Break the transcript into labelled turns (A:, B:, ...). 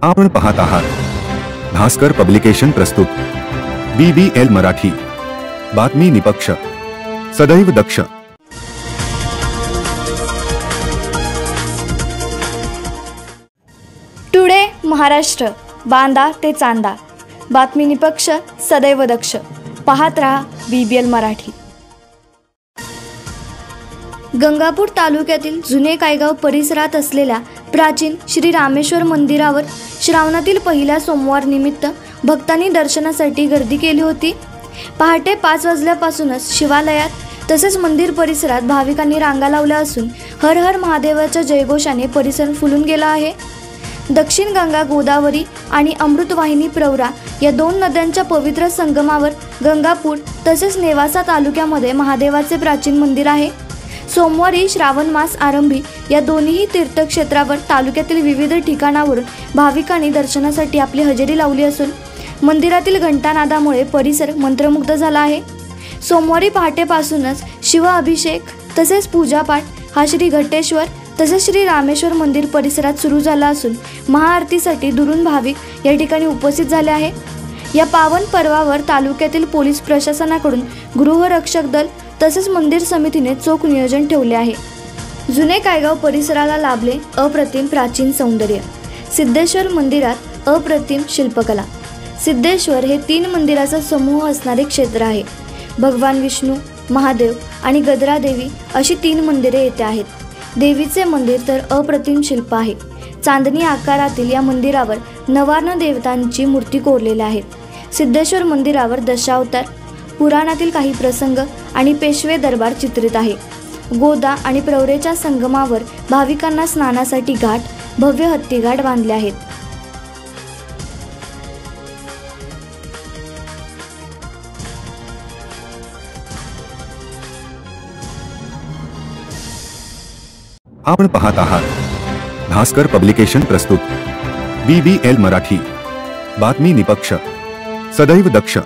A: आपण पाहत आहात भास्कर पब्लिकेशन प्रस्तुत BBL मराठी, बातमी निपक्ष, सदैव दक्ष।
B: टुडे महाराष्ट्र, बांदा ते चांदा, बातमी निपक्ष, सदैव दक्ष। पाहत रहा BBL मराठी। गंगापूर तालुक्यातील जुने कायगाव परिसरात असलेल्या प्राचीन श्री रामेश्वर मंदिरावर श्रावणातील पहिल्या सोमवार निमित्त भक्तांनी दर्शनासाठी गर्दी केली होती। पहाटे 5 वाजल्यापासूनच शिवालयात तसेच मंदिर परिसरात भाविकांनी रांगा लावल्या असून हर हर महादेवाच्या जयघोषाने परिसर फुलून गेला आहे। दक्षिण गंगा गोदावरी आणि अमृतवाहिनी प्रवरा या 2 नद्यांच्या पवित्र संगमावर गंगापूर तसेच नेवासा तालुक्यामध्ये महादेवाचे प्राचीन मंदिर आहे। सोमवारी श्रावण मास आरंभी या दोन्ही तीर्थक्षेत्रावर तालुक्यातील विविध ठिकाणावरून भाविकांनी दर्शनासाठी आपली हजेरी लावली असून मंदिरातील घंटानादामुळे परिसर मंत्रमुग्ध झाला आहे। सोमवारी पहाटेपासूनच शिव अभिषेक तसेच पूजापाठ हा श्री घटेश्वर तसेच श्री रामेश्वर मंदिर परिसरात सुरू झाला असून महाआरतीसाठी दुरून भाविक या ठिकाणी उपस्थित झाले आहे। या पावन पर्वावर तालुक्यातील पोलीस प्रशासनाकडून गृहरक्षक दल तसेच मंदिर समितीने चोख नियोजन ठेवले आहे। जुने कायगाव परिसराला लाभले अप्रतिम प्राचीन सौंदर्य। सिद्धेश्वर मंदिरात अप्रतिम शिल्पकला। सिद्धेश्वर हे 3 मंदिराचा समूह असणारे क्षेत्र आहे। भगवान विष्णू, महादेव आणि गदरा देवी अशी 3 मंदिरे येथे आहेत। देवीचे मंदिर तर अप्रतिम शिल्प आहे। चांदणी आकारातील या मंदिरावर नवार्ण देवतांची मूर्ती कोरलेल्या आहेत। सिद्धेश्वर मंदिरावर दशावतार, पुराणातील काही प्रसंग आणि पेशवे दरबार चित्रित आहे। गोदा आणि प्रवरेच्या संगमावर भाविकांना स्नानासाठी घाट, भव्य हत्तीघाट बांधले आहेत।
A: आपण पाहत आहात भास्कर पब्लिकेशन प्रस्तुत BBL मराठी, बातमी निपक्ष, सदैव दक्ष।